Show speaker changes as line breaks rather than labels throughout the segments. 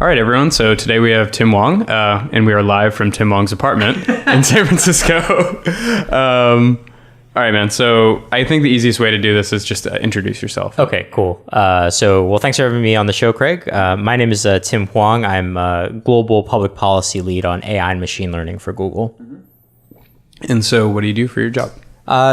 All right, everyone. So today we have Tim Wong, and we are live from Tim Wong's apartment in San Francisco. All right, man. So I think the easiest way to do this is just introduce yourself.
Okay, cool. Thanks for having me on the show, Craig. My name is Tim Huang. I'm a global public policy lead on AI and machine learning for Google.
And so what do you do for your job?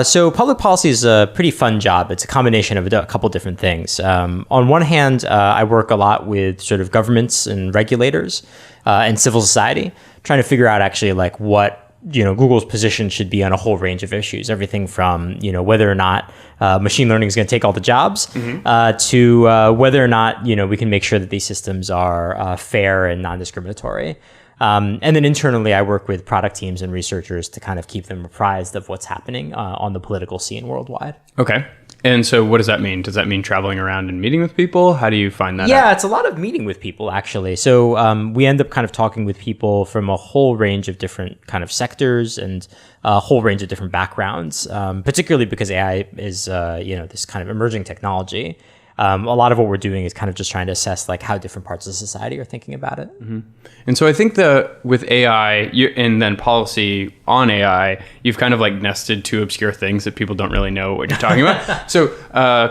So public policy is a pretty fun job. It's a combination of a couple different things. On one hand, I work a lot with sort of governments and regulators and civil society, trying to figure out actually like what Google's position should be on a whole range of issues. Everything from whether or not machine learning is going to take all the jobs to whether or not we can make sure that these systems are fair and non-discriminatory. And then internally, I work with product teams and researchers to kind of keep them apprised of what's happening on the political scene worldwide.
Okay. And so what does that mean? Does that mean traveling around and meeting with people? How do you find that out?
It's a lot of meeting with people, actually. So we end up kind of talking with people from a whole range of different kind of sectors and a whole range of different backgrounds, particularly because AI is, this kind of emerging technology. A lot of what we're doing is kind of just trying to assess like how different parts of society are thinking about it.
Mm-hmm. And so I think with AI and then policy on AI, you've kind of like nested two obscure things that people don't really know what you're talking about. So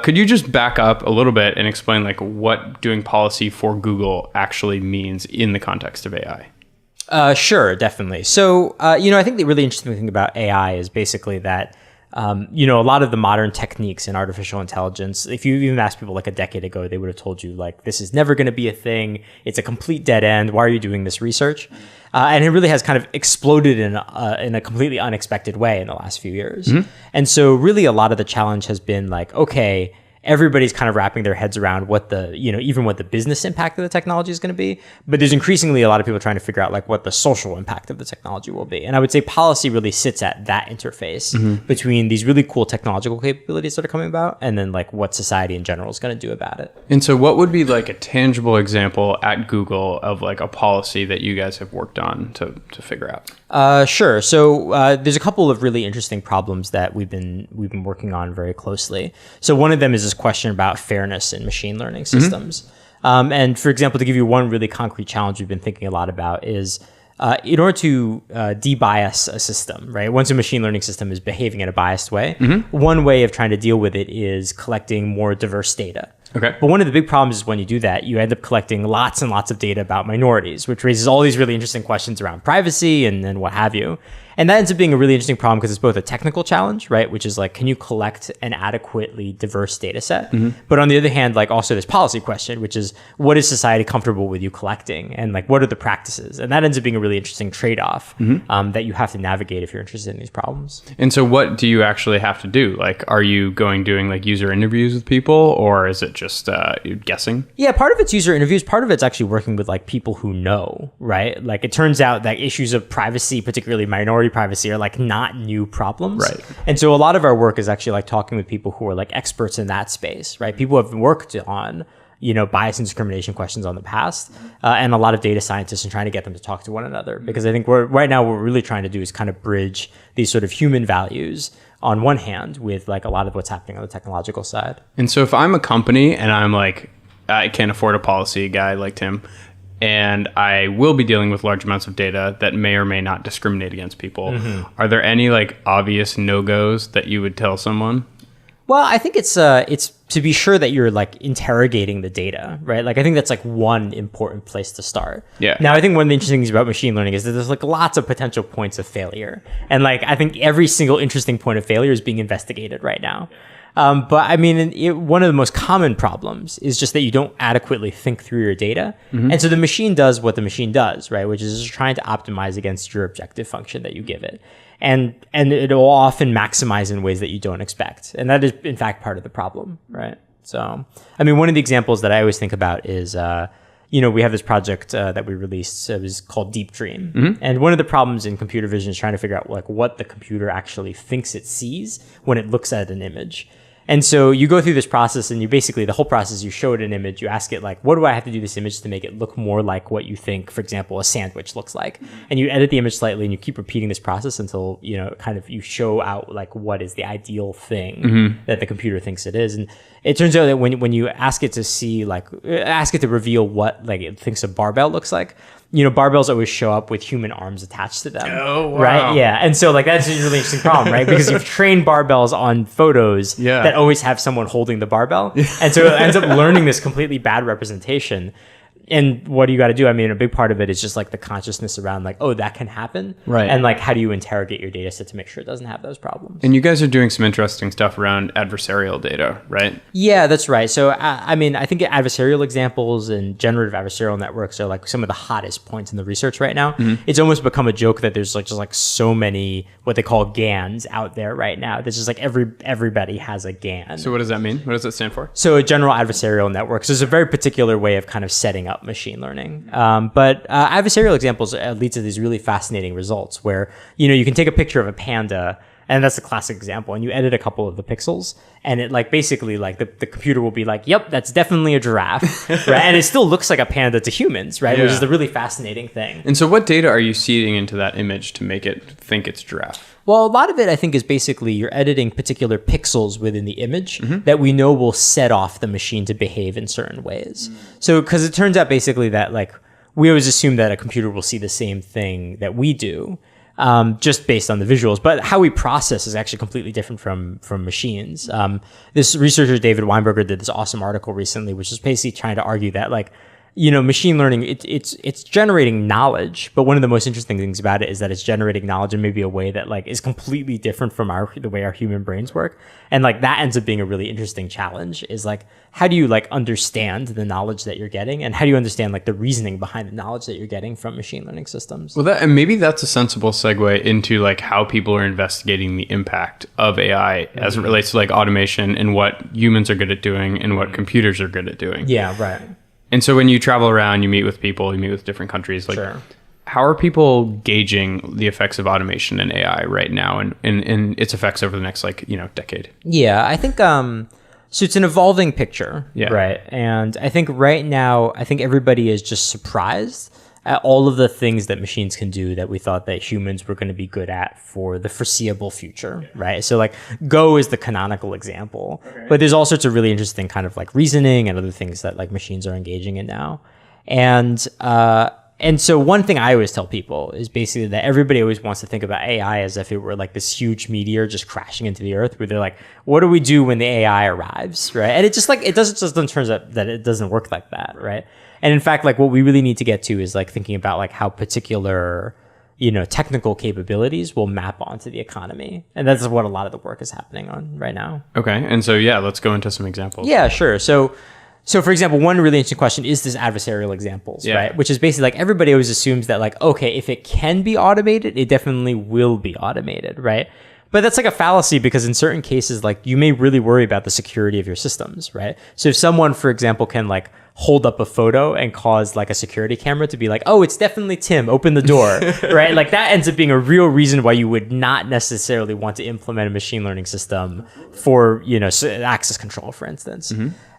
could you just back up a little bit and explain like what doing policy for Google actually means in the context of AI?
Sure, definitely. So, I think the really interesting thing about AI is basically that a lot of the modern techniques in artificial intelligence, if you even asked people like a decade ago, they would have told you like, this is never going to be a thing. It's a complete dead end. Why are you doing this research? And it really has kind of exploded in a completely unexpected way in the last few years. Mm-hmm. And so really a lot of the challenge has been like, okay, everybody's kind of wrapping their heads around what even what the business impact of the technology is going to be. But there's increasingly a lot of people trying to figure out like what the social impact of the technology will be. And I would say policy really sits at that interface between these really cool technological capabilities that are coming about and then like what society in general is going to do about it.
And so what would be like a tangible example at Google of like a policy that you guys have worked on to figure out?
Sure. So there's a couple of really interesting problems that we've been working on very closely. So one of them is this question about fairness in machine learning systems. And for example, to give you one really concrete challenge we've been thinking a lot about is in order to debias a system, right? Once a machine learning system is behaving in a biased way, one way of trying to deal with it is collecting more diverse data.
Okay.
But one of the big problems is when you do that, you end up collecting lots and lots of data about minorities, which raises all these really interesting questions around privacy and what have you. And that ends up being a really interesting problem because it's both a technical challenge, right? Which is like, can you collect an adequately diverse data set? But on the other hand, like also this policy question, which is what is society comfortable with you collecting? And like, what are the practices? And that ends up being a really interesting trade-off that you have to navigate if you're interested in these problems.
And so what do you actually have to do? Like, are you doing like user interviews with people, or is it just guessing?
Yeah, part of it's user interviews. Part of it's actually working with like people who know, right? Like it turns out that issues of privacy, particularly minority privacy, are like not new problems.
Right.
And so a lot of our work is actually like talking with people who are like experts in that space, right? People who have worked on bias and discrimination questions on the past, and a lot of data scientists and trying to get them to talk to one another. Because I think right now what we're really trying to do is kind of bridge these sort of human values on one hand with like a lot of what's happening on the technological side.
And so if I'm a company and I'm like, I can't afford a policy guy like Tim, and I will be dealing with large amounts of data that may or may not discriminate against people, are there any like obvious no-goes that you would tell someone?
Well, I think it's to be sure that you're like interrogating the data, right? Like I think that's like one important place to start.
Yeah.
Now, I think one of the interesting things about machine learning is that there's like lots of potential points of failure. And like I think every single interesting point of failure is being investigated right now. But I mean, one of the most common problems is just that you don't adequately think through your data. And so the machine does what the machine does, right? Which is just trying to optimize against your objective function that you give it. And it'll often maximize in ways that you don't expect. And that is, in fact, part of the problem, right? So, I mean, one of the examples that I always think about is, we have this project that we released. It was called Deep Dream. And one of the problems in computer vision is trying to figure out like what the computer actually thinks it sees when it looks at an image. And so you go through this process, and you basically, the whole process, you show it an image, you ask it like, what do I have to do this image to make it look more like what you think, for example, a sandwich looks like? And you edit the image slightly, and you keep repeating this process until, you know, kind of you show out like what is the ideal thing that the computer thinks it is. And it turns out that when you ask it to see, like, ask it to reveal what like it thinks a barbell looks like, you know, barbells always show up with human arms attached to them.
Oh, wow.
Right? Yeah. And so, like, that's a really interesting problem, right? Because you've trained barbells on photos that always have someone holding the barbell. And so it ends up learning this completely bad representation. And what do you got to do? I mean, a big part of it is just like the consciousness around like, oh, that can happen.
Right.
And like, how do you interrogate your data set to make sure it doesn't have those problems?
And you guys are doing some interesting stuff around adversarial data, right?
Yeah, that's right. So, I mean, I think adversarial examples and generative adversarial networks are like some of the hottest points in the research right now. It's almost become a joke that there's like just like so many what they call GANs out there right now. There's just like everybody has a GAN.
So what does that mean? What does it stand for?
So a general adversarial network. So it's a very particular way of kind of setting up machine learning. But adversarial examples lead to these really fascinating results where, you know, you can take a picture of a panda, and that's a classic example, and you edit a couple of the pixels, and it like basically like the computer will be like, yep, that's definitely a giraffe, right? And it still looks like a panda to humans, right? Which is the really fascinating thing.
And so what data are you seeding into that image to make it think it's giraffe?
Well, a lot of it, I think, is basically you're editing particular pixels within the image that we know will set off the machine to behave in certain ways. So, because it turns out basically that like we always assume that a computer will see the same thing that we do, just based on the visuals. But how we process is actually completely different from machines. This researcher, David Weinberger, did this awesome article recently, which is basically trying to argue that like, you know, machine learning, it's generating knowledge, but one of the most interesting things about it is that it's generating knowledge in maybe a way that like is completely different from the way our human brains work. And like that ends up being a really interesting challenge is like, how do you like understand the knowledge that you're getting, and how do you understand like the reasoning behind the knowledge that you're getting from machine learning systems?
Well, and maybe that's a sensible segue into like how people are investigating the impact of AI as it relates to like automation and what humans are good at doing and what computers are good at doing.
Yeah, right.
And so when you travel around, you meet with people, you meet with different countries, like how are people gauging the effects of automation and AI right now and its effects over the next like, you know, decade?
Yeah, I think so it's an evolving picture, right? And I think right now, I think everybody is just surprised at all of the things that machines can do that we thought that humans were going to be good at for the foreseeable future, right? So like Go is the canonical example, but there's all sorts of really interesting kind of like reasoning and other things that like machines are engaging in now. And so one thing I always tell people is basically that everybody always wants to think about AI as if it were like this huge meteor just crashing into the earth, where they're like, what do we do when the AI arrives, right? And it just like, it doesn't turns out that it doesn't work like that, right? And in fact, like what we really need to get to is like thinking about like how particular, you know, technical capabilities will map onto the economy. And that's what a lot of the work is happening on right now.
Okay. And so, yeah, let's go into some examples.
Yeah, sure. So for example, one really interesting question is this adversarial examples, right? Which is basically like everybody always assumes that like, okay, if it can be automated, it definitely will be automated, right? But that's like a fallacy, because in certain cases, like you may really worry about the security of your systems, right? So if someone, for example, can like hold up a photo and cause like a security camera to be like, oh, it's definitely Tim, open the door, right? Like that ends up being a real reason why you would not necessarily want to implement a machine learning system for, you know, access control, for instance.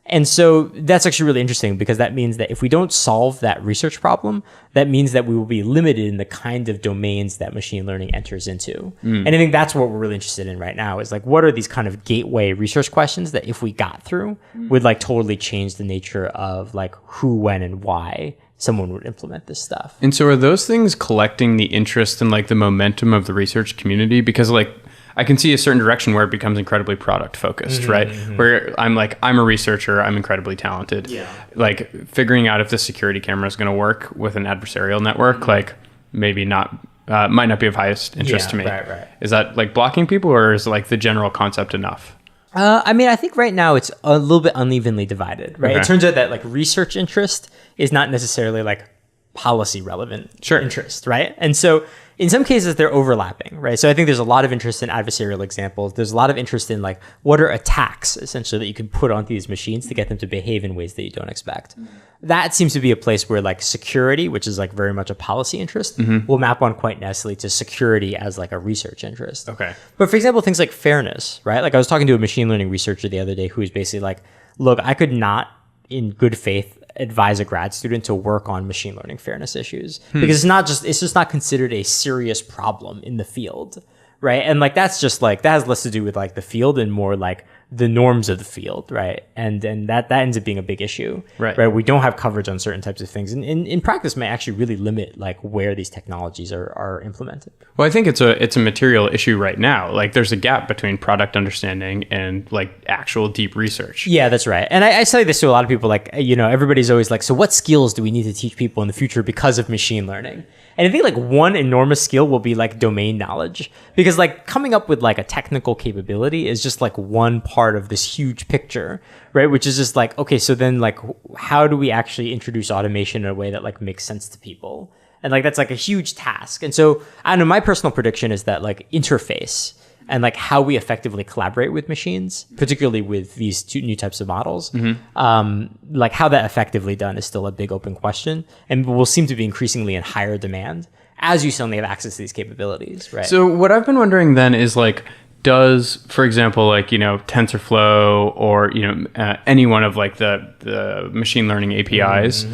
And so that's actually really interesting, because that means that if we don't solve that research problem, that means that we will be limited in the kind of domains that machine learning enters into. And I think that's what we're really interested in right now, is like, what are these kind of gateway research questions that if we got through would like totally change the nature of like who, when, and why someone would implement this stuff.
And so are those things collecting the interest and like the momentum of the research community? Because like, I can see a certain direction where it becomes incredibly product focused, right? Where I'm a researcher, I'm incredibly talented. Like figuring out if the security camera is going to work with an adversarial network, like maybe not, might not be of highest interest to me.
Right.
Is that like blocking people, or is like the general concept enough?
I mean, I think right now it's a little bit unevenly divided, right? It turns out that like research interest is not necessarily like policy relevant interest, right? And so in some cases they're overlapping, right? So I think there's a lot of interest in adversarial examples. There's a lot of interest in like what are attacks essentially that you can put onto these machines to get them to behave in ways that you don't expect. That seems to be a place where like security, which is like very much a policy interest, will map on quite nicely to security as like a research interest.
Okay.
But for example, things like fairness, right? Like I was talking to a machine learning researcher the other day who was basically like, look, I could not in good faith advise a grad student to work on machine learning fairness issues because it's just not considered a serious problem in the field, right? And like that's just like that has less to do with like the field and more like the norms of the field, right? And that ends up being a big issue, right? We don't have coverage on certain types of things, and in practice may actually really limit like where these technologies are implemented.
Well, I think it's a material issue right now. Like there's a gap between product understanding and like actual deep research.
Yeah, that's right. And I say this to a lot of people, like, you know, everybody's always like, so what skills do we need to teach people in the future because of machine learning? And I think like one enormous skill will be like domain knowledge, because like coming up with like a technical capability is just like one part of this huge picture, right? Which is just like, okay, so then like how do we actually introduce automation in a way that like makes sense to people? And like that's like a huge task. And so I don't know, my personal prediction is that like interface and like how we effectively collaborate with machines, particularly with these two new types of models, like how that effectively done is still a big open question, and will seem to be increasingly in higher demand as you suddenly have access to these capabilities, right?
So what I've been wondering then is like, does, for example, like, you know, TensorFlow or, you know, any one of like the machine learning APIs,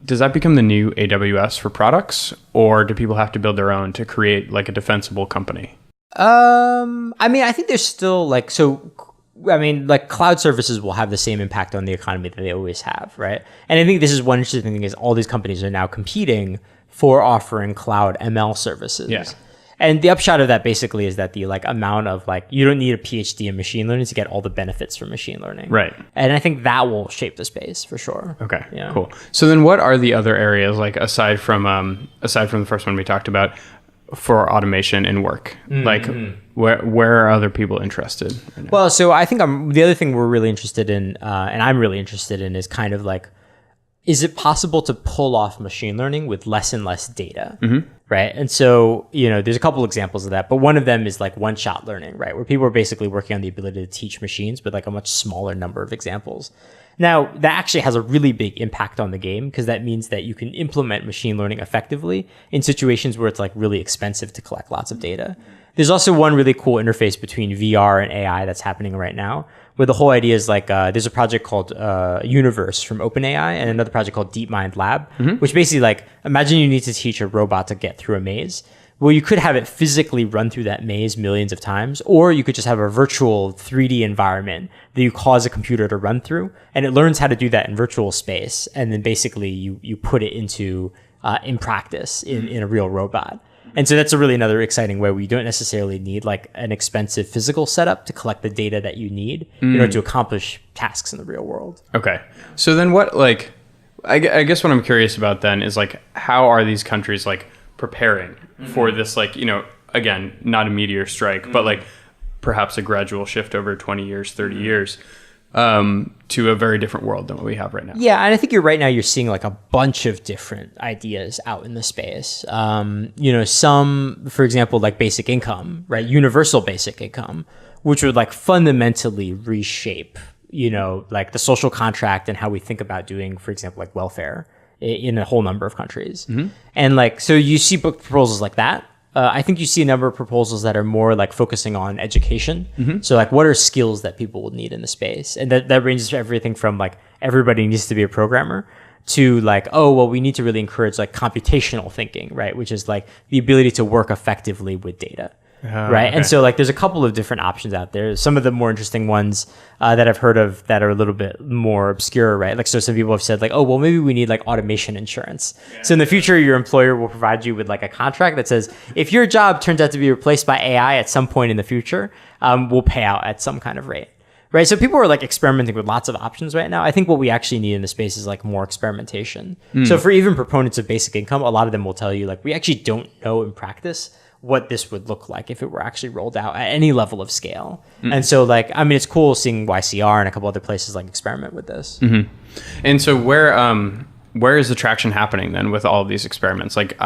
does that become the new AWS for products, or do people have to build their own to create like a defensible company?
I mean, I think there's still like, so, I mean, like cloud services will have the same impact on the economy that they always have, right? And I think this is one interesting thing is all these companies are now competing for offering cloud ML services.
Yeah.
And the upshot of that basically is that the like amount of like, you don't need a PhD in machine learning to get all the benefits from machine learning.
Right.
And I think that will shape the space for sure.
Okay,
Yeah.
Cool. So then what are the other areas, like aside from the first one we talked about, for automation and work? Like where are other people interested right now?
Well, so I think the other thing we're really interested in, and I'm really interested in, is kind of like, is it possible to pull off machine learning with less and less data, right? And so, you know, there's a couple examples of that, but one of them is like one-shot learning, right? Where people are basically working on the ability to teach machines with like a much smaller number of examples. Now, that actually has a really big impact on the game, because that means that you can implement machine learning effectively in situations where it's like really expensive to collect lots of data. There's also one really cool interface between VR and AI that's happening right now, where the whole idea is like, there's a project called Universe from OpenAI and another project called DeepMind Lab, which basically like, imagine you need to teach a robot to get through a maze. Well, you could have it physically run through that maze millions of times, or you could just have a virtual 3D environment that you cause a computer to run through, and it learns how to do that in virtual space. And then basically you put it into in practice in a real robot. And so that's a really another exciting way where you don't necessarily need like an expensive physical setup to collect the data that you need in order to accomplish tasks in the real world.
Okay. So then what, like, I guess what I'm curious about then is like, how are these countries like preparing for this, like, you know, again, not a meteor strike, but like perhaps a gradual shift over 20 years, 30 years to a very different world than what we have right now?
Yeah, and I think right now you're seeing like a bunch of different ideas out in the space. You know, some, for example, like basic income, right? Universal basic income, which would like fundamentally reshape, you know, like the social contract and how we think about doing, for example, like welfare in a whole number of countries. And like, so you see book proposals like that. I think you see a number of proposals that are more like focusing on education. So like, what are skills that people will need in the space? And that ranges from everything from like, everybody needs to be a programmer, to like, oh, well, we need to really encourage like computational thinking, right? Which is like the ability to work effectively with data. Right. Okay. And so like there's a couple of different options out there. Some of the more interesting ones that I've heard of that are a little bit more obscure, right? Like, so some people have said like, oh, well, maybe we need like automation insurance. Yeah. So in the future, your employer will provide you with like a contract that says, if your job turns out to be replaced by AI at some point in the future, we'll pay out at some kind of rate. Right. So people are like experimenting with lots of options right now. I think what we actually need in the space is like more experimentation. So for even proponents of basic income, a lot of them will tell you like, we actually don't know in practice what this would look like if it were actually rolled out at any level of scale. And so like, I mean, it's cool seeing YCR and a couple other places like experiment with this.
And so where, where is the traction happening then with all of these experiments? Like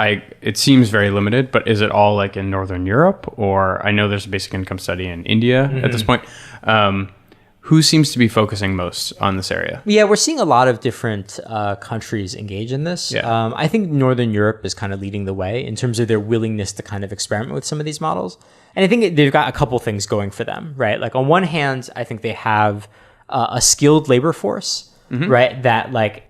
it seems very limited, but is it all like in Northern Europe, or I know there's a basic income study in India at this point. Who seems to be focusing most on this area?
Yeah, we're seeing a lot of different countries engage in this.
Yeah.
I think Northern Europe is kind of leading the way in terms of their willingness to kind of experiment with some of these models. And I think they've got a couple things going for them, right? Like on one hand, I think they have a skilled labor force, right? That like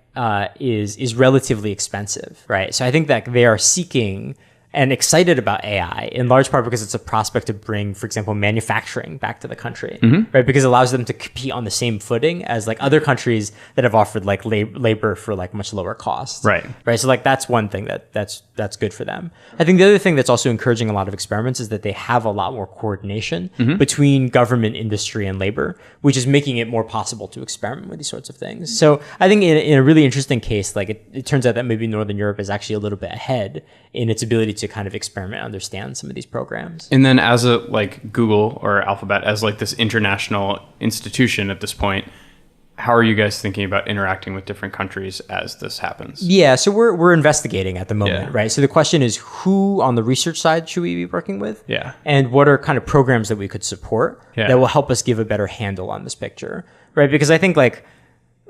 is relatively expensive, right? So I think that they are seeking and excited about AI in large part because it's a prospect to bring, for example, manufacturing back to the country, right? Because it allows them to compete on the same footing as like other countries that have offered like labor for like much lower costs,
Right.
So like that's one thing that's good for them. I think the other thing that's also encouraging a lot of experiments is that they have a lot more coordination between government, industry, and labor, which is making it more possible to experiment with these sorts of things. So I think in a really interesting case, like it turns out that maybe Northern Europe is actually a little bit ahead in its ability to kind of experiment, understand some of these programs.
And then as a like Google or Alphabet, as like this international institution at this point, how are you guys thinking about interacting with different countries as this happens?
Yeah, so we're investigating at the moment, right? So the question is, who on the research side should we be working with?
Yeah.
And what are kind of programs that we could support that will help us give a better handle on this picture, right? Because I think like,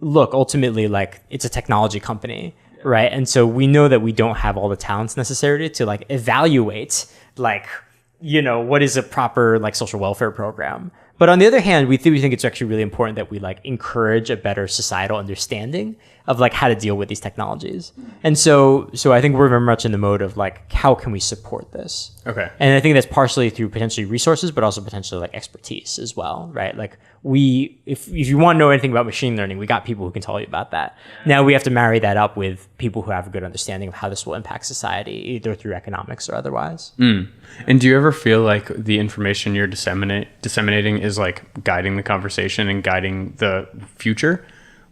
look, ultimately, like it's a technology company, right? And so we know that we don't have all the talents necessary to like evaluate like, you know, what is a proper like social welfare program. But on the other hand, we think it's actually really important that we like encourage a better societal understanding of like how to deal with these technologies. And so I think we're very much in the mode of like, how can we support this?
Okay.
And I think that's partially through potentially resources, but also potentially like expertise as well, right? Like if you want to know anything about machine learning, we got people who can tell you about that. Now we have to marry that up with people who have a good understanding of how this will impact society, either through economics or otherwise.
And do you ever feel like the information you're disseminating is like guiding the conversation and guiding the future?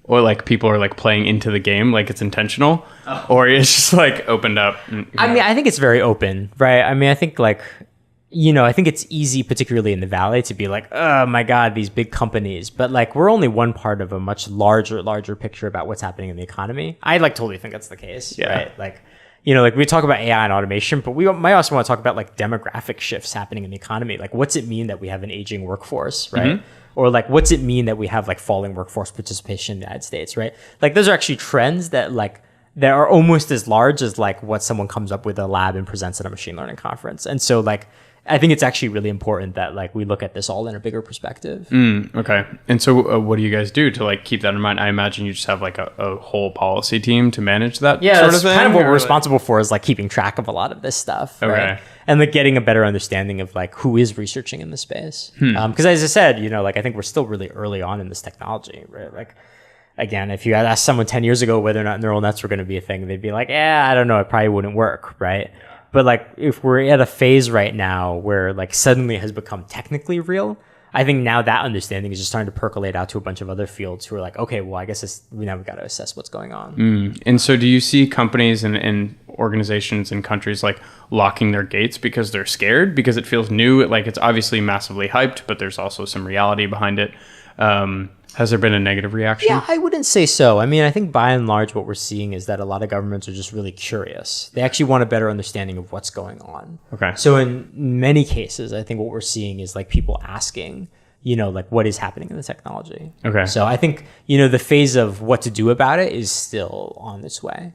Or like people are like playing into the game like it's intentional, or it's just like opened up?
I mean, I think it's very open, right? I mean, I think like, you know, I think it's easy, particularly in the Valley, to be like, oh my God, these big companies. But like, we're only one part of a much larger picture about what's happening in the economy. I like totally think that's the case, right? Like, you know, like we talk about AI and automation, but we might also want to talk about like demographic shifts happening in the economy. Like, what's it mean that we have an aging workforce, right? Or like, what's it mean that we have like falling workforce participation in the United States, right? Like, those are actually trends that are almost as large as like what someone comes up with a lab and presents at a machine learning conference. And so like, I think it's actually really important that like we look at this all in a bigger perspective.
Okay. And so what do you guys do to like keep that in mind? I imagine you just have like a whole policy team to manage that sort of thing?
Kind of what we're responsible for is like keeping track of a lot of this stuff.
Okay.
Right? And like getting a better understanding of like who is researching in the space. Because as I said, you know, like I think we're still really early on in this technology, right? Like, again, if you had asked someone 10 years ago whether or not neural nets were going to be a thing, they'd be like, I don't know, it probably wouldn't work, right? But like, if we're at a phase right now where like suddenly it has become technically real, I think now that understanding is just starting to percolate out to a bunch of other fields who are like, okay, well, I guess now we've got to assess what's going on.
And so do you see companies and organizations and countries like locking their gates because they're scared, because it feels new? Like it's obviously massively hyped, but there's also some reality behind it. Has there been a negative reaction?
Yeah, I wouldn't say so. I mean, I think by and large, what we're seeing is that a lot of governments are just really curious. They actually want a better understanding of what's going on.
Okay.
So in many cases, I think what we're seeing is like people asking, you know, like what is happening in the technology.
Okay.
So I think, you know, the phase of what to do about it is still on its way.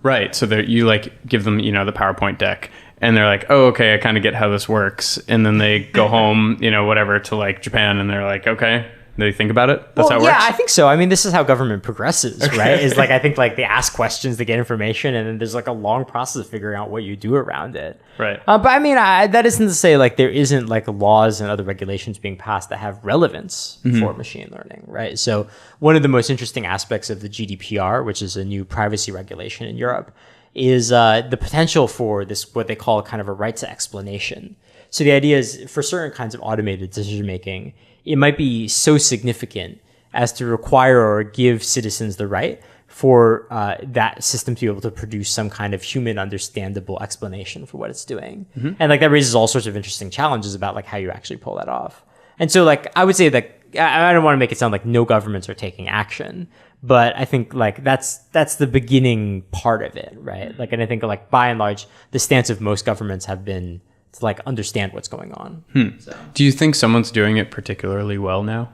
Right. So you like give them, you know, the PowerPoint deck and they're like, oh, okay, I kind of get how this works. And then they go home, you know, whatever, to like Japan, and they're like, okay. Do they think about it? That's how it works?
Yeah, I think so. I mean, this is how government progresses, right? Is like, I think like they ask questions, they get information, and then there's like a long process of figuring out what you do around it.
Right.
But I mean, that isn't to say like there isn't like laws and other regulations being passed that have relevance for machine learning, right? So one of the most interesting aspects of the GDPR, which is a new privacy regulation in Europe, is the potential for this, what they call kind of a right to explanation. So the idea is for certain kinds of automated decision making, it might be so significant as to require or give citizens the right for that system to be able to produce some kind of human understandable explanation for what it's doing. And like that raises all sorts of interesting challenges about like how you actually pull that off. And so like I would say that I don't want to make it sound like no governments are taking action, But I think like that's the beginning part of it, right? Like, and I think like by and large, the stance of most governments have been to like understand what's going on. So.
Do you think someone's doing it particularly well now?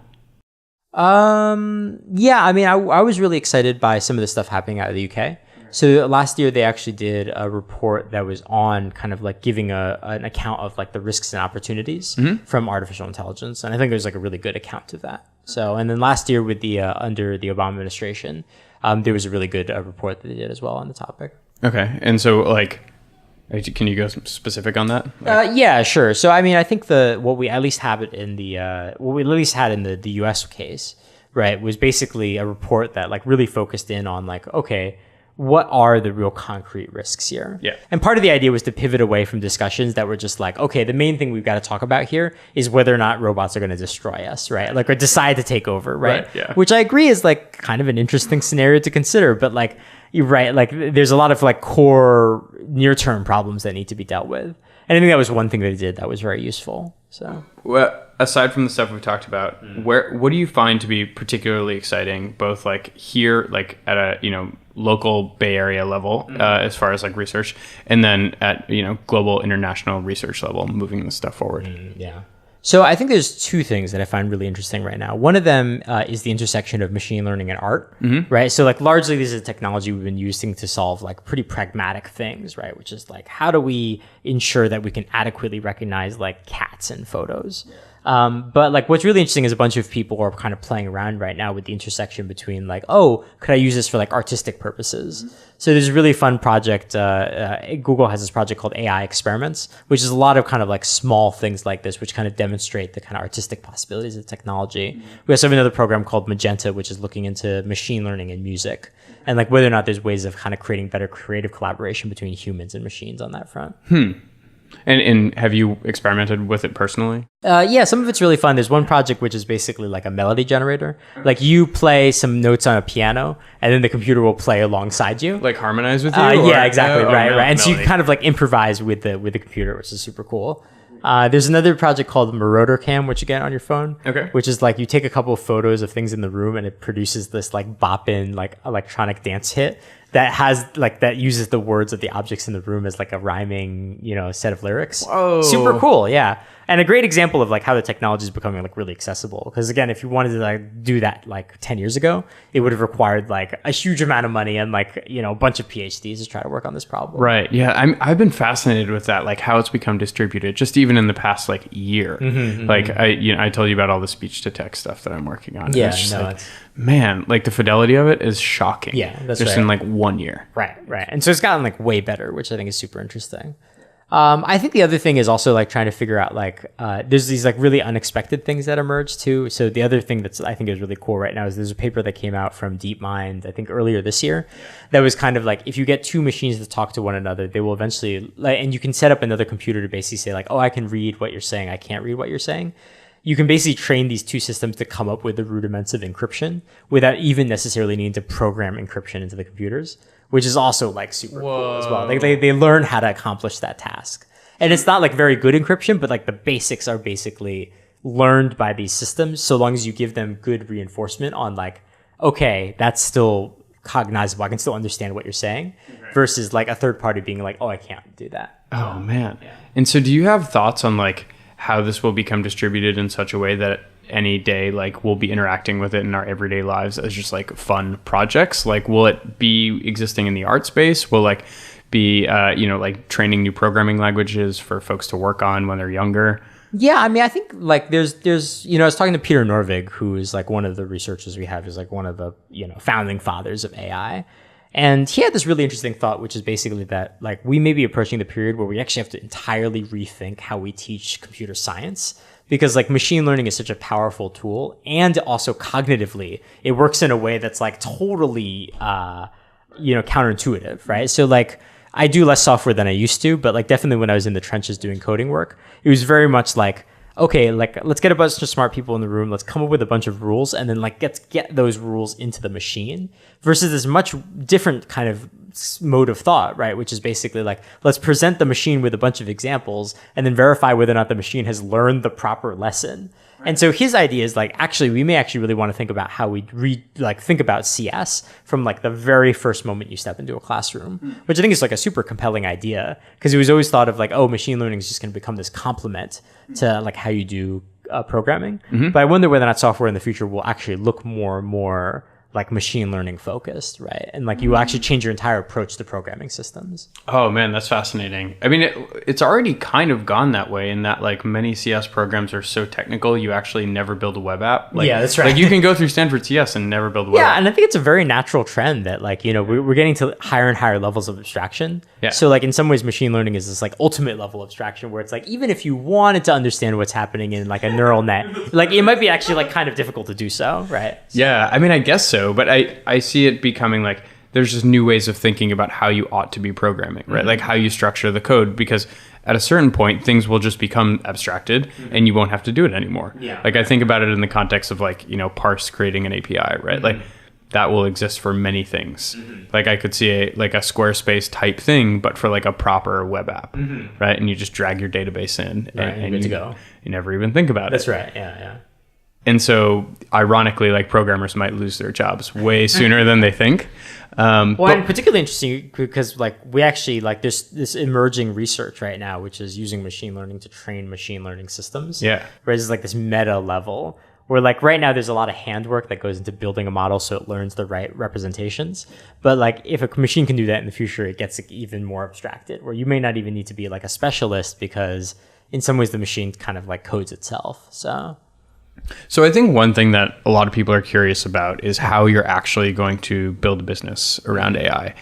Yeah, I mean, I was really excited by some of the stuff happening out of the UK. So last year they actually did a report that was on kind of like giving an account of like the risks and opportunities from artificial intelligence. And I think it was like a really good account of that. So, and then last year with the, under the Obama administration, there was a really good report that they did as well on the topic. Okay.
And so like, can you go specific on that?
Yeah, sure. So, I mean, I think what we at least have it in the US case, right, was basically a report that like really focused in on like, okay, what are the real concrete risks here?
Yeah.
And part of the idea was to pivot away from discussions that were just like, okay, the main thing we've got to talk about here is whether or not robots are going to destroy us, right? Like, or decide to take over, right?
Yeah.
Which I agree is like kind of an interesting scenario to consider, but like, you're right. Like, there's a lot of like core near-term problems that need to be dealt with. And I think that was one thing that they did that was very useful. So,
well, aside from the stuff we've talked about, what do you find to be particularly exciting, both like here, like at a local Bay Area level, as far as like research, and then at global international research level, moving this stuff forward?
Yeah. So I think there's two things that I find really interesting right now. One of them is the intersection of machine learning and art, right? So like largely this is a technology we've been using to solve like pretty pragmatic things, right? Which is like, how do we ensure that we can adequately recognize like cats in photos? But like what's really interesting is a bunch of people are kind of playing around right now with the intersection between like, oh, could I use this for like artistic purposes? So there's a really fun project. Google has this project called AI Experiments, which is a lot of kind of like small things like this, which kind of demonstrate the kind of artistic possibilities of technology. We also have another program called Magenta, which is looking into machine learning and music and like whether or not there's ways of kind of creating better creative collaboration between humans and machines on that front.
And have you experimented with it personally?
Yeah, some of it's really fun. There's one project which is basically like a melody generator. Like you play some notes on a piano and then the computer will play alongside you.
Like harmonize with you?
Yeah, exactly. Right. And so you kind of like improvise with the computer, which is super cool. There's another project called Marauder Cam, which you get on your phone.
Okay.
Which is like you take a couple of photos of things in the room and it produces this like bop-in like electronic dance hit that has like that uses the words of the objects in the room as like a rhyming set of lyrics.
Whoa.
Super cool. Yeah. And a great example of like how the technology is becoming like really accessible. Because again, if you wanted to like do that like 10 years ago, it would have required like a huge amount of money and like a bunch of PhDs to try to work on this problem.
Right. Yeah. I've been fascinated with that, like how it's become distributed just even in the past like year. Like I told you about all the speech to text stuff that I'm working on.
Yeah.
It's just man, like the fidelity of it is shocking.
Yeah, that's
just
right.
in like 1 year.
Right. And so it's gotten like way better, which I think is super interesting. I think the other thing is also like trying to figure out like there's these like really unexpected things that emerge too. So the other thing that's I think is really cool right now is there's a paper that came out from DeepMind I think earlier this year that was kind of like if you get two machines to talk to one another, they will eventually and you can set up another computer to basically say like, oh, I can read what you're saying, I can't read what you're saying. You can basically train these two systems to come up with the rudiments of encryption without even necessarily needing to program encryption into the computers, which is also like super cool as well. They learn how to accomplish that task. And it's not like very good encryption, but like the basics are basically learned by these systems so long as you give them good reinforcement on like, okay, that's still cognizable. I can still understand what you're saying versus like a third party being like, oh, I can't do that.
Oh, man. Yeah. And so do you have thoughts on like how this will become distributed in such a way that any day like we'll be interacting with it in our everyday lives as just like fun projects? Like will it be existing in the art space? Will like be like training new programming languages for folks to work on when they're younger?
Yeah, I mean, I think like there's I was talking to Peter Norvig, who is like one of the researchers we have, is like one of the founding fathers of AI. And he had this really interesting thought, which is basically that like we may be approaching the period where we actually have to entirely rethink how we teach computer science, because like machine learning is such a powerful tool, and also cognitively it works in a way that's like totally counterintuitive, right? So like I do less software than I used to, but like definitely when I was in the trenches doing coding work, it was very much like, okay, like let's get a bunch of smart people in the room, let's come up with a bunch of rules, and then like get those rules into the machine, versus this much different kind of mode of thought, right? Which is basically like, let's present the machine with a bunch of examples and then verify whether or not the machine has learned the proper lesson. And so his idea is like, actually, we may actually really want to think about how we think about CS from like the very first moment you step into a classroom, which I think is like a super compelling idea, because it was always thought of like, oh, machine learning is just going to become this complement to like how you do programming. But I wonder whether or not software in the future will actually look more and more like machine learning focused, right? And like you will actually change your entire approach to programming systems.
Oh man, that's fascinating. I mean, it's already kind of gone that way in that like many CS programs are so technical, you actually never build a web app. Like,
yeah, that's right.
Like you can go through Stanford CS and never build a web app.
Yeah, and I think it's a very natural trend that like, you know, we're getting to higher and higher levels of abstraction.
Yeah.
So like in some ways, machine learning is this like ultimate level of abstraction where it's like, even if you wanted to understand what's happening in like a neural net, like it might be actually like kind of difficult to do so, right?
Yeah, I mean, I guess so, but I see it becoming like there's just new ways of thinking about how you ought to be programming, right? Like how you structure the code, because at a certain point, things will just become abstracted and you won't have to do it anymore.
Yeah.
Like I think about it in the context of like, you know, parse creating an API, right? Like that will exist for many things. Like I could see a Squarespace type thing, but for like a proper web app, right? And you just drag your database in and
good to go.
You never even think about it.
That's right. Yeah.
And so, ironically, like programmers might lose their jobs way sooner than they think.
And particularly interesting because like we actually like there's this emerging research right now, which is using machine learning to train machine learning systems.
Yeah.
Where it's like this meta level where like right now there's a lot of handwork that goes into building a model so it learns the right representations. But like if a machine can do that in the future, it gets even more abstracted, where you may not even need to be like a specialist because in some ways the machine kind of like codes itself. So
I think one thing that a lot of people are curious about is how you're actually going to build a business around AI.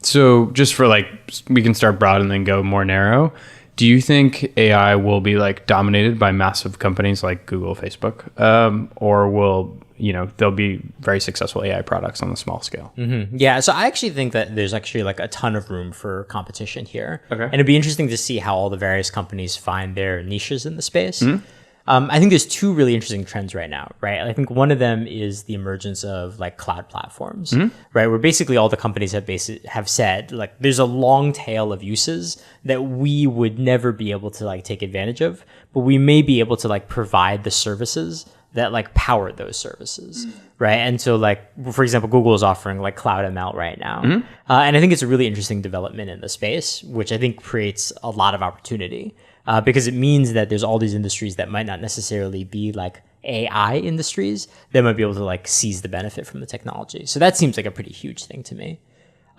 So just for like, we can start broad and then go more narrow. Do you think AI will be like dominated by massive companies like Google, Facebook, or will, you know, there'll be very successful AI products on the small scale?
Yeah, so I actually think that there's actually like a ton of room for competition here.
Okay.
And it'd be interesting to see how all the various companies find their niches in the space. I think there's two really interesting trends right now, right? I think one of them is the emergence of like cloud platforms, right? Where basically all the companies have said like there's a long tail of uses that we would never be able to like take advantage of, but we may be able to like provide the services that like power those services, right? And so like, for example, Google is offering like Cloud ML right now. And I think it's a really interesting development in the space, which I think creates a lot of opportunity. Because it means that there's all these industries that might not necessarily be like AI industries that might be able to like seize the benefit from the technology. So that seems like a pretty huge thing to me.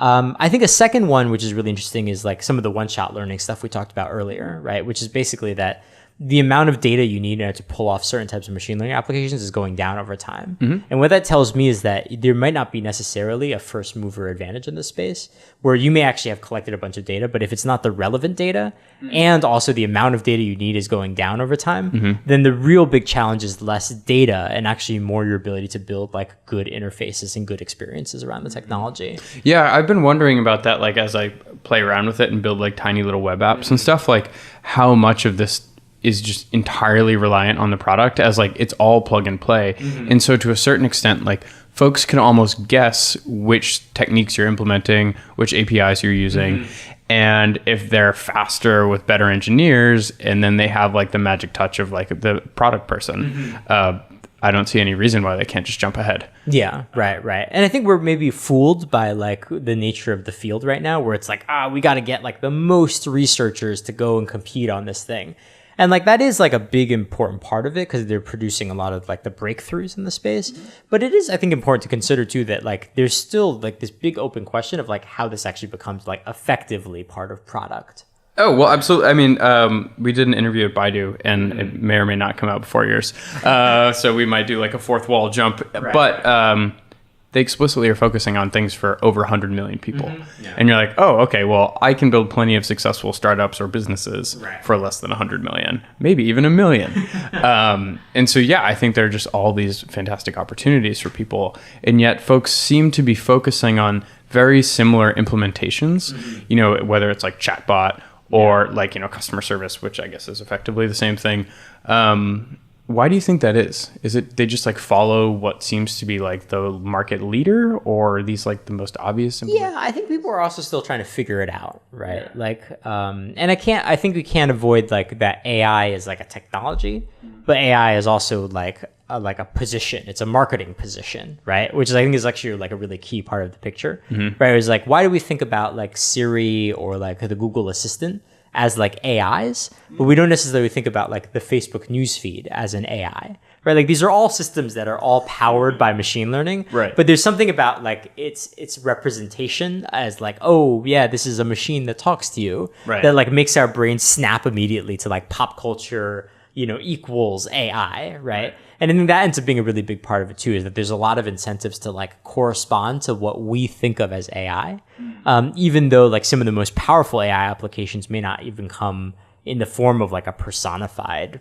I think a second one, which is really interesting, is like some of the one-shot learning stuff we talked about earlier, right? Which is basically that the amount of data you need in order to pull off certain types of machine learning applications is going down over time. And what that tells me is that there might not be necessarily a first mover advantage in this space, where you may actually have collected a bunch of data, but if it's not the relevant data and also the amount of data you need is going down over time, then the real big challenge is less data and actually more your ability to build like good interfaces and good experiences around the technology.
Yeah, I've been wondering about that, like as I play around with it and build like tiny little web apps and stuff, like how much of this is just entirely reliant on the product, as like it's all plug and play. And so to a certain extent, like folks can almost guess which techniques you're implementing, which APIs you're using. And if they're faster with better engineers, and then they have like the magic touch of like the product person, I don't see any reason why they can't just jump ahead.
Yeah, right. And I think we're maybe fooled by like the nature of the field right now, where it's like, we got to get like the most researchers to go and compete on this thing. And like that is like a big important part of it because they're producing a lot of like the breakthroughs in the space. But it is, I think, important to consider too that like there's still like this big open question of like how this actually becomes like effectively part of product.
Oh, well, absolutely. I mean, we did an interview at Baidu, and it may or may not come out before yours. So we might do like a fourth wall jump. Right. But they explicitly are focusing on things for over 100 million people. Yeah. And you're like, oh, okay, well, I can build plenty of successful startups or businesses for less than 100 million, maybe even 1 million. And so, yeah, I think there are just all these fantastic opportunities for people. And yet folks seem to be focusing on very similar implementations, you know, whether it's like chatbot or like, you know, customer service, which I guess is effectively the same thing. Why do you think that is? Is it they just like follow what seems to be like the market leader, or are these like the most obvious?
Yeah, I think people are also still trying to figure it out, right? Like, and I think we can't avoid like that AI is like a technology, but AI is also like a position. It's a marketing position, right? Which is, I think, is actually like a really key part of the picture, right? It's like, why do we think about like Siri or like the Google Assistant as like AIs, but we don't necessarily think about like the Facebook newsfeed as an AI, right? Like these are all systems that are all powered by machine learning,
right?
But there's something about like its representation as like, oh yeah, this is a machine that talks to you,
right?
That like makes our brain snap immediately to like pop culture, equals AI, right? And I think that ends up being a really big part of it too, is that there's a lot of incentives to like correspond to what we think of as AI, even though like some of the most powerful AI applications may not even come in the form of like a personified,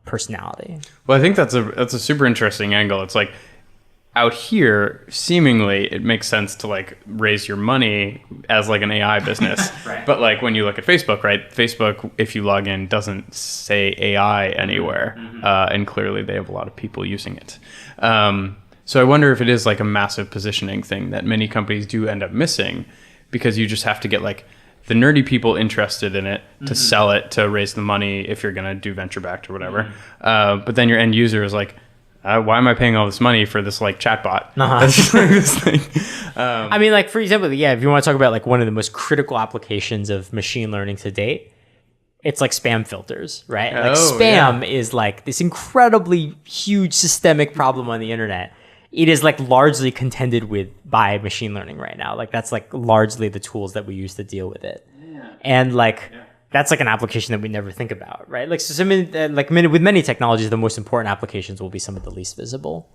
personality.
Well, I think that's a super interesting angle. It's like out here, seemingly, it makes sense to like raise your money as like an AI business.
Right.
But like when you look at Facebook, right? Facebook, if you log in, doesn't say AI anywhere. And clearly they have a lot of people using it. So I wonder if it is like a massive positioning thing that many companies do end up missing, because you just have to get like the nerdy people interested in it to sell it, to raise the money if you're going to do venture backed or whatever. But then your end user is like, why am I paying all this money for this like chatbot? That's just like this thing.
I mean, like for example, yeah, if you want to talk about like one of the most critical applications of machine learning to date, it's like spam filters, right? Like spam is like this incredibly huge systemic problem on the internet. It is like largely contended with by machine learning right now. Like that's like largely the tools that we use to deal with it. And like that's like an application that we never think about, right? Like so, with many technologies, the most important applications will be some of the least visible.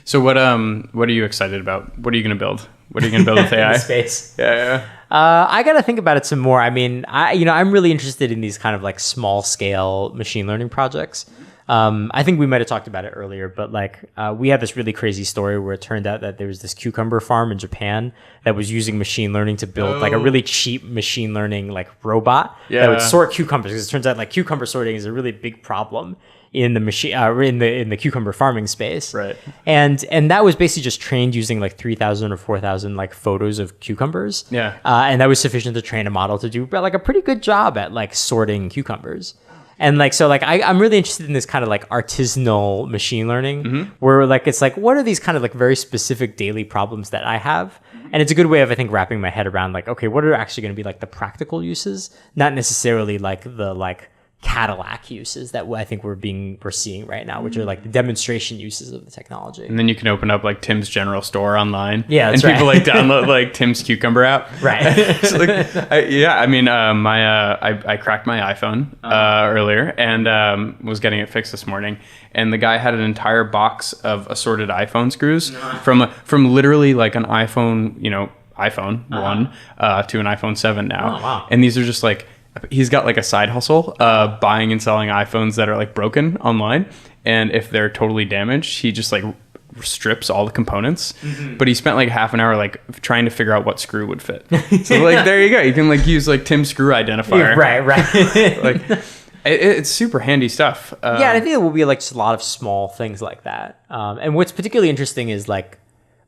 So what are you excited about? What are you going to build? What are you going to build with AI?
In space.
Yeah.
I got to think about it some more. I mean, I'm really interested in these kind of like small scale machine learning projects. I think we might have talked about it earlier, but like we had this really crazy story where it turned out that there was this cucumber farm in Japan that was using machine learning to build like a really cheap machine learning like robot that would sort cucumbers, because it turns out like cucumber sorting is a really big problem in the machine in the cucumber farming space,
right?
And that was basically just trained using like 3,000 or 4,000 like photos of cucumbers, and that was sufficient to train a model to do like a pretty good job at like sorting cucumbers. And like, so like, I'm really interested in this kind of like artisanal machine learning where like, it's like, what are these kind of like very specific daily problems that I have? And it's a good way of, I think, wrapping my head around like, okay, what are actually going to be like the practical uses, not necessarily like the like Cadillac uses that I think we're seeing right now, which are like the demonstration uses of the technology.
And then you can open up like Tim's General Store online.
Yeah, that's
and people like download like Tim's Cucumber app.
Right.
So, like, I cracked my iPhone earlier and was getting it fixed this morning. And the guy had an entire box of assorted iPhone screws from literally like an iPhone, iPhone 1 to an iPhone 7 now.
Oh, wow.
And these are just like, he's got like a side hustle buying and selling iPhones that are like broken online, and if they're totally damaged, he just like strips all the components. But he spent like half an hour like trying to figure out what screw would fit. So like there you go, you can like use like Tim's screw identifier.
Right.
Like it's super handy stuff.
Yeah, and I think it will be like just a lot of small things like that. And what's particularly interesting is like,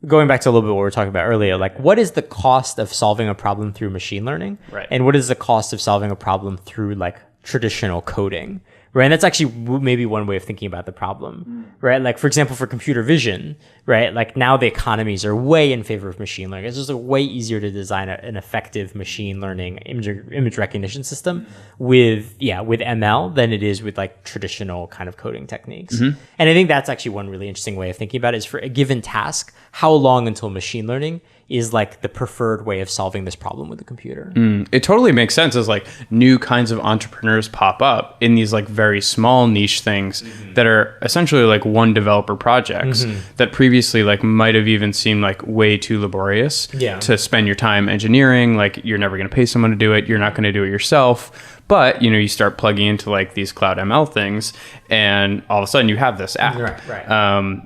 going back to a little bit what we were talking about earlier, like what is the cost of solving a problem through machine learning?
Right.
And what is the cost of solving a problem through like traditional coding? Right. And that's actually maybe one way of thinking about the problem, right? Like, for example, for computer vision, right? Like now the economies are way in favor of machine learning. It's just way easier to design an effective machine learning image recognition system with ML than it is with like traditional kind of coding techniques. And I think that's actually one really interesting way of thinking about it, is for a given task, how long until machine learning is like the preferred way of solving this problem with the computer.
It totally makes sense as like new kinds of entrepreneurs pop up in these like very small niche things that are essentially like one developer projects that previously like might have even seemed like way too laborious to spend your time engineering. Like you're never going to pay someone to do it. You're not going to do it yourself. But, you start plugging into like these cloud ML things and all of a sudden you have this app.
Right.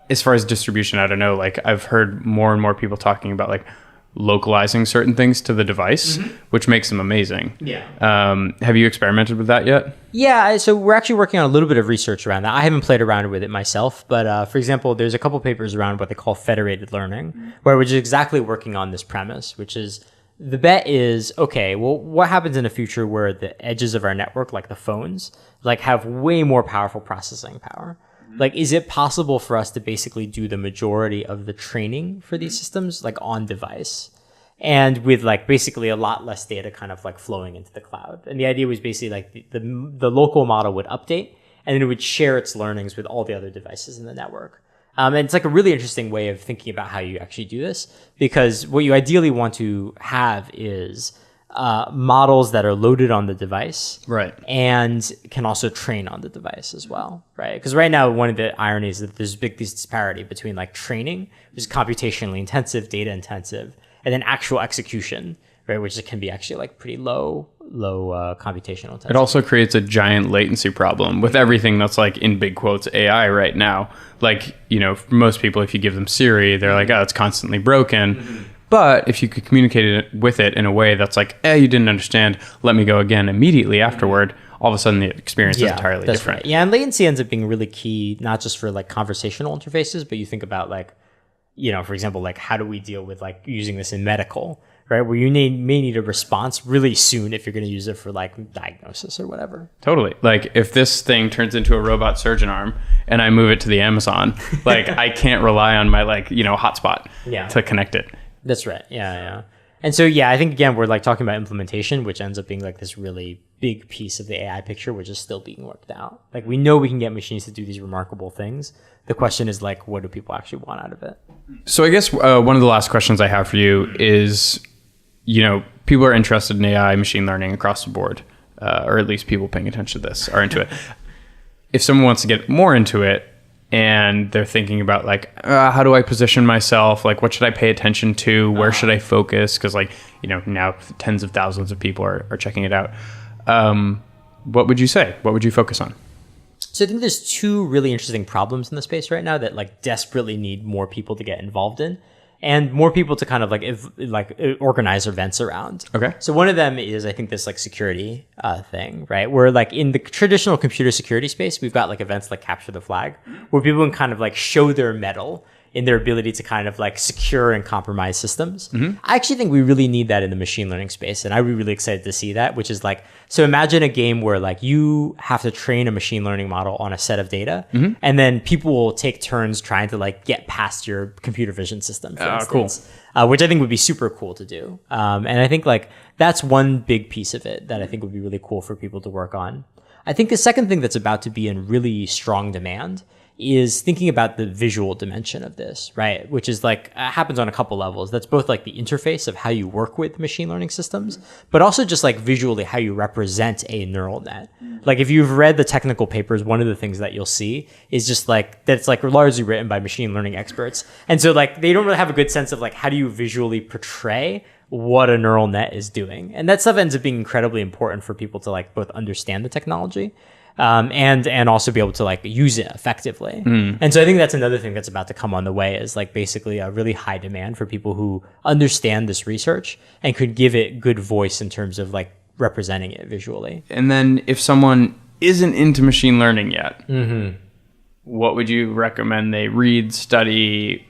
As far as distribution, I don't know, like I've heard more and more people talking about like localizing certain things to the device, which makes them amazing.
Yeah.
Have you experimented with that yet?
Yeah, so we're actually working on a little bit of research around that. I haven't played around with it myself, but for example, there's a couple papers around what they call federated learning, where we're just exactly working on this premise, which is the bet is, okay, well, what happens in a future where the edges of our network, like the phones, like have way more powerful processing power? Like, is it possible for us to basically do the majority of the training for these systems, like on device? And with like basically a lot less data kind of like flowing into the cloud. And the idea was basically like the local model would update and then it would share its learnings with all the other devices in the network. And it's like a really interesting way of thinking about how you actually do this, because what you ideally want to have is models that are loaded on the device,
Right.
and can also train on the device as well, right? Because right now, one of the ironies is that there's a big disparity between like training, which is computationally intensive, data intensive, and then actual execution, right, which can be actually like pretty low computational intensity.
It also creates a giant latency problem with everything that's like in big quotes AI right now. Like, you know, for most people, if you give them Siri, they're like, oh, it's constantly broken. But if you could communicate it with it in a way that's like, you didn't understand, let me go again immediately afterward, all of a sudden the experience is entirely different.
Right. Yeah, and latency ends up being really key, not just for like conversational interfaces, but you think about like, you know, for example, like how do we deal with like using this in medical, right? Where you may need a response really soon if you're going to use it for like diagnosis or whatever.
Totally. Like if this thing turns into a robot surgeon arm and I move it to the Amazon, like I can't rely on my like, you know, hotspot to connect it.
That's right. Yeah. And so, yeah, I think, again, we're like talking about implementation, which ends up being like this really big piece of the AI picture, which is still being worked out. Like we know we can get machines to do these remarkable things. The question is like, what do people actually want out of it?
So I guess one of the last questions I have for you is, you know, people are interested in AI, machine learning across the board, or at least people paying attention to this are into it. If someone wants to get more into it, and they're thinking about like, how do I position myself? Like, what should I pay attention to? Where should I focus? Because like, you know, now tens of thousands of people are checking it out. What would you say? What would you focus on?
So I think there's two really interesting problems in the space right now that like desperately need more people to get involved in, and more people to kind of like organize events around.
Okay.
So one of them is, I think, this like security thing, right? Where like in the traditional computer security space, we've got like events like Capture the Flag, where people can kind of like show their mettle in their ability to kind of like secure and compromise systems. I actually think we really need that in the machine learning space. And I'd be really excited to see that, which is like, so imagine a game where like you have to train a machine learning model on a set of data, and then people will take turns trying to like get past your computer vision system, for instance, which I think would be super cool to do. And I think like that's one big piece of it that I think would be really cool for people to work on. I think the second thing that's about to be in really strong demand is thinking about the visual dimension of this, right? Which is like, happens on a couple levels. That's both like the interface of how you work with machine learning systems, but also just like visually how you represent a neural net. Like if you've read the technical papers, one of the things that you'll see is just like, that it's like largely written by machine learning experts. And so like, they don't really have a good sense of like, how do you visually portray what a neural net is doing? And that stuff ends up being incredibly important for people to like both understand the technology, and also be able to like use it effectively. And so I think that's another thing that's about to come on the way, is like basically a really high demand for people who understand this research and could give it good voice in terms of like representing it visually.
And then if someone isn't into machine learning yet, what would you recommend they read, study,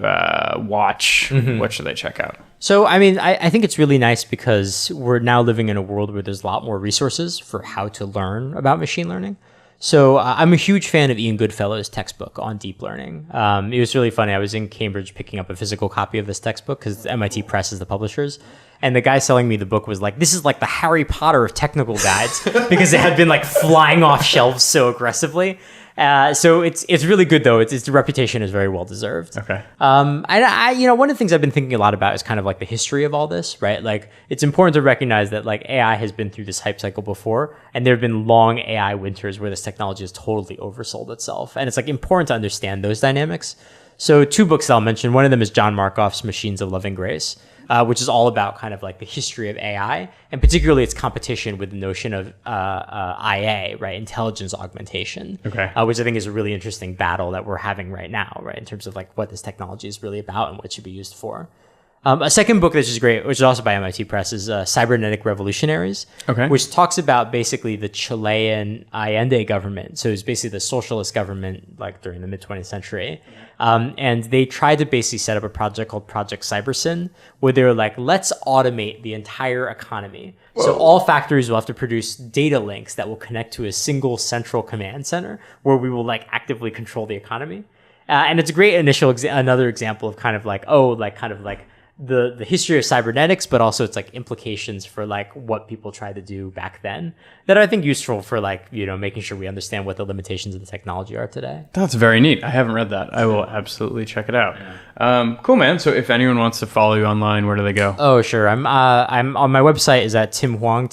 watch? What should they check out?
So, I mean, I think it's really nice because we're now living in a world where there's a lot more resources for how to learn about machine learning. So I'm a huge fan of Ian Goodfellow's textbook on deep learning. It was really funny. I was in Cambridge picking up a physical copy of this textbook because MIT Press is the publishers. And the guy selling me the book was like, this is like the Harry Potter of technical guides, because it had been like flying off shelves so aggressively. So it's really good though. The reputation is very well deserved.
Okay.
I you know, one of the things I've been thinking a lot about is kind of like the history of all this, right? Like it's important to recognize that like AI has been through this hype cycle before, and there have been long AI winters where this technology has totally oversold itself. And it's like important to understand those dynamics. So two books I'll mention. One of them is John Markoff's Machines of Loving Grace, which is all about kind of like the history of AI, and particularly its competition with the notion of IA, right? Intelligence augmentation, which I think is a really interesting battle that we're having right now, right? In terms of like what this technology is really about and what it should be used for. A second book that's just great, which is also by MIT Press, is Cybernetic Revolutionaries, which talks about basically the Chilean Allende government. So it's basically the socialist government like during the mid-20th century. And they tried to basically set up a project called Project Cybersyn, where they were like, let's automate the entire economy. Whoa. So all factories will have to produce data links that will connect to a single central command center where we will like actively control the economy. And it's a great another example of kind of like, the history of cybernetics, but also it's like implications for like what people tried to do back then that I think useful for like, you know, making sure we understand what the limitations of the technology are today.
That's very neat. I haven't read that. I will absolutely check it out. Yeah. Cool, man. So if anyone wants to follow you online, where do they go?
Oh, sure. I'm on my website is at timhwang,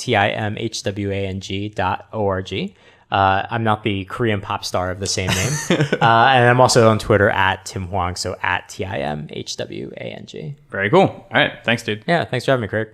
timhwang.org. I'm not the Korean pop star of the same name. And I'm also on Twitter at Tim Hwang, so at TIMHWANG.
Very cool. All right. Thanks, dude.
Yeah. Thanks for having me, Craig.